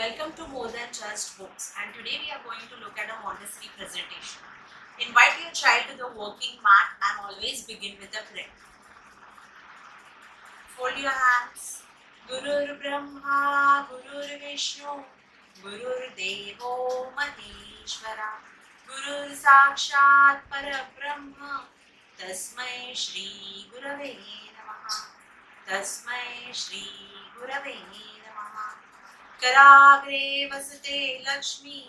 Welcome to More Than Just Books, and today we are going to look at a Montessori presentation. Invite your child to the working mat and always begin with a prayer. Fold your hands. Gurur Brahma, Gurur Vishnu, Gurur Devo Maheshwara, Gurur Sakshat Parabrahma, Tasmai Shri Gurave Namaha, Tasmai Shri Gurave Namaha. कराग्रे वसते Lakshmi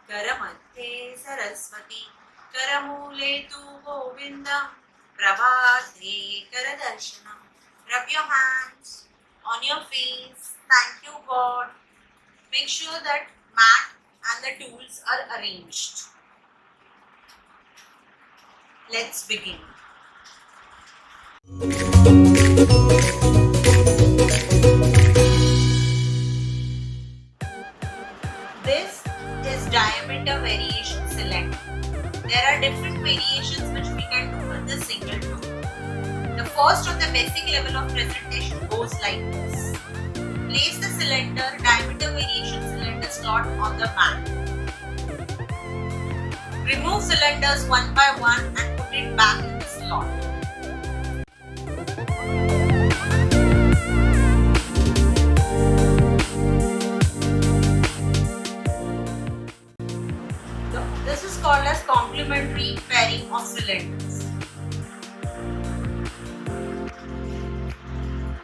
करमध्ये Saraswati करमूले तु गोविंदम प्रभाते करदर्शनम. Rub your hands on your face. Thank you, God. Make sure that mat and the tools are arranged. Let's begin. This is diameter variation cylinder. There are different variations which we can do with this single tool. The first on the basic level of presentation goes like this. Place the cylinder, diameter variation cylinder slot on the mat. Remove cylinders one by one and put it back in the slot. This is called as complementary pairing of cylinders.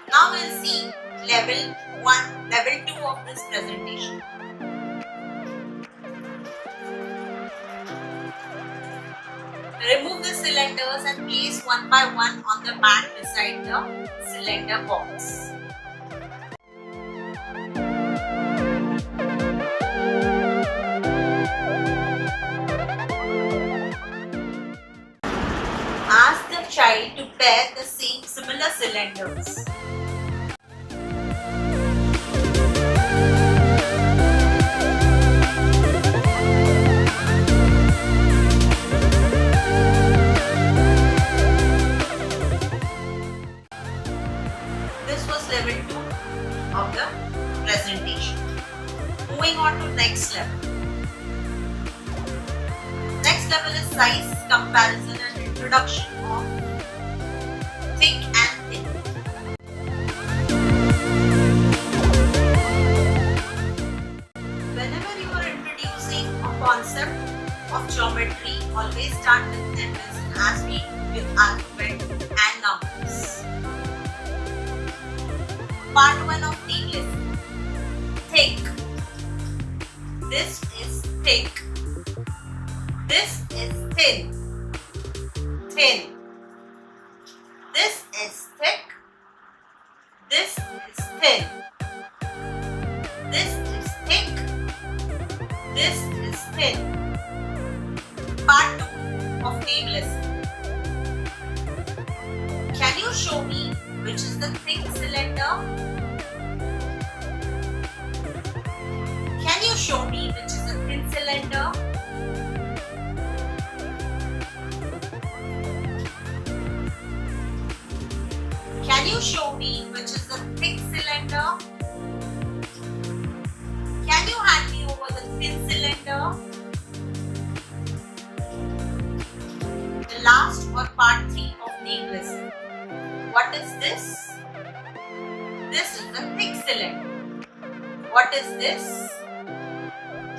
Now we'll see level 1, level 2 of this presentation. Remove the cylinders and place one by one on the mat beside the cylinder box. Ask the child to pair the same similar cylinders. This was level 2 of the presentation. Moving on to next level. Next level is size, comparison and introduction of thick and thin. Whenever you are introducing a concept of geometry, always start with numbers as we do with alphabet and numbers. Part 1 of name list. Thick. This is thick. This is thin. Thin. This is thick. This is thin. This is thick. This is thin. Part 2 of name list. Can you show me which is the thick cylinder? Can you show me which is the thin cylinder? Can you show me which is the thick cylinder? Can you hand me over the thin cylinder? The last or part 3 of name list. What is this? This is the thick cylinder. What is this?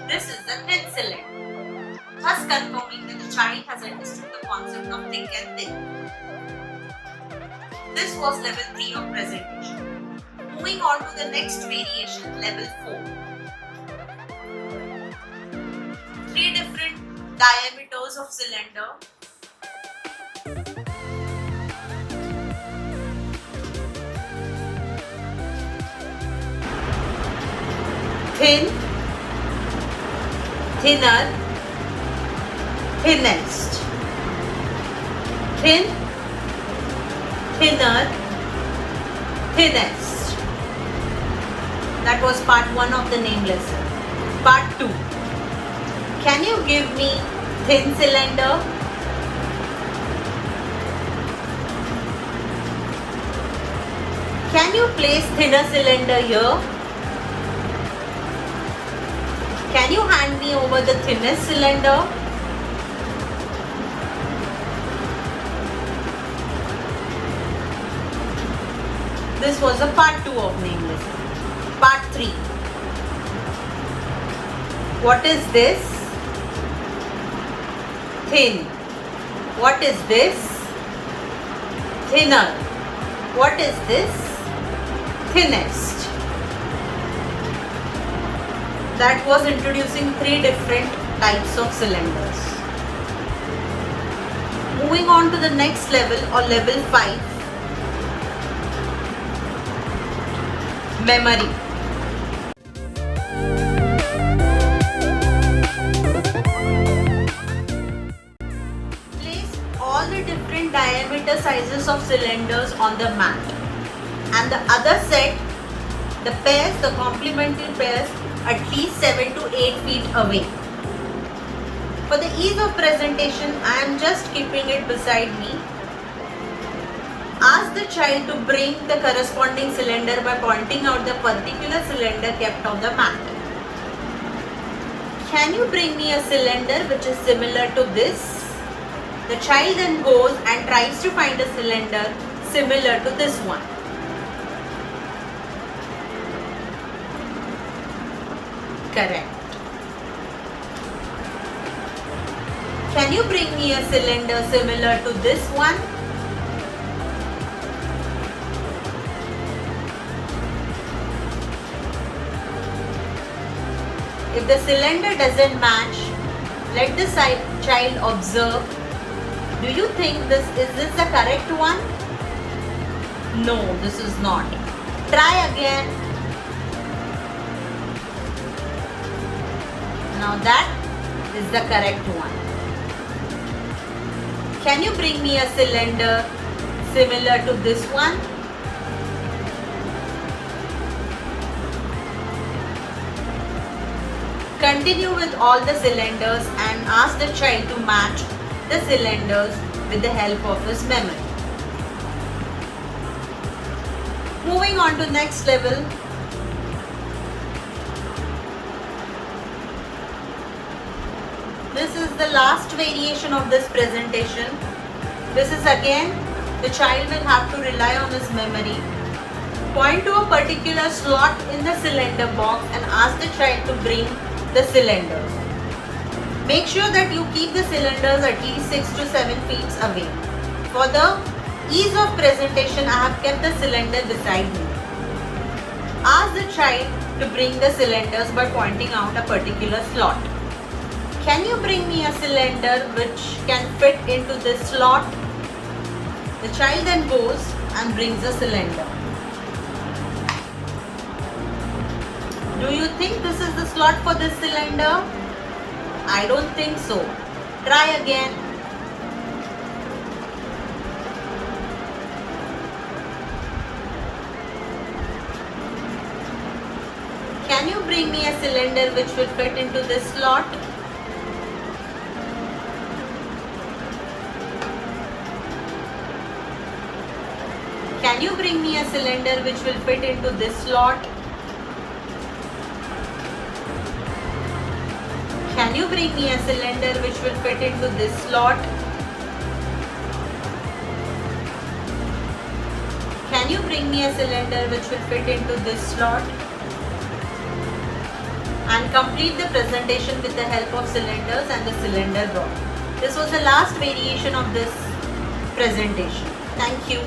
This is the thin cylinder. Thus confirming that the child has understood the concept of thick and thin. This was level 3 of presentation. Moving on to the next variation, level 4. 3 different diameters of cylinder. Thin, thinner, thinnest. Thin, thinner, thinnest. That was part 1 of the name lesson. Part 2. Can you give me thin cylinder? Can you place thinner cylinder here? Can you hand me over the thinnest cylinder? This was a part 2 of name lesson. Part 3. What is this? Thin. What is this? Thinner. What is this? Thinnest. That was introducing 3 different types of cylinders. Moving on to the next level or level 5. Memory. Place all the different diameter sizes of cylinders on the mat, and the other set, the pairs, the complementary pairs, at least 7 to 8 feet away. For the ease of presentation, I am just keeping it beside me. Ask the child to bring the corresponding cylinder by pointing out the particular cylinder kept on the mat. Can you bring me a cylinder which is similar to this? The child then goes and tries to find a cylinder similar to this one. Correct. Can you bring me a cylinder similar to this one? If the cylinder doesn't match, let the child observe. Do you think is this the correct one? No, this is not. Try again. Now that is the correct one. Can you bring me a cylinder similar to this one? Continue with all the cylinders and ask the child to match the cylinders with the help of his memory. Moving on to next level. This is the last variation of this presentation. This is again, the child will have to rely on his memory. Point to a particular slot in the cylinder box and ask the child to bring the cylinders. Make sure that you keep the cylinders at least 6 to 7 feet away. For the ease of presentation, I have kept the cylinder beside me. Ask the child to bring the cylinders by pointing out a particular slot. Can you bring me a cylinder which can fit into this slot? The child then goes and brings a cylinder. Do you think this is the slot for this cylinder? I don't think so. Try again. Can you bring me a cylinder which will fit into this slot? Can you bring me a cylinder which will fit into this slot? Can you bring me a cylinder which will fit into this slot? Can you bring me a cylinder which will fit into this slot? And complete the presentation with the help of cylinders and the cylinder rod. This was the last variation of this presentation. Thank you.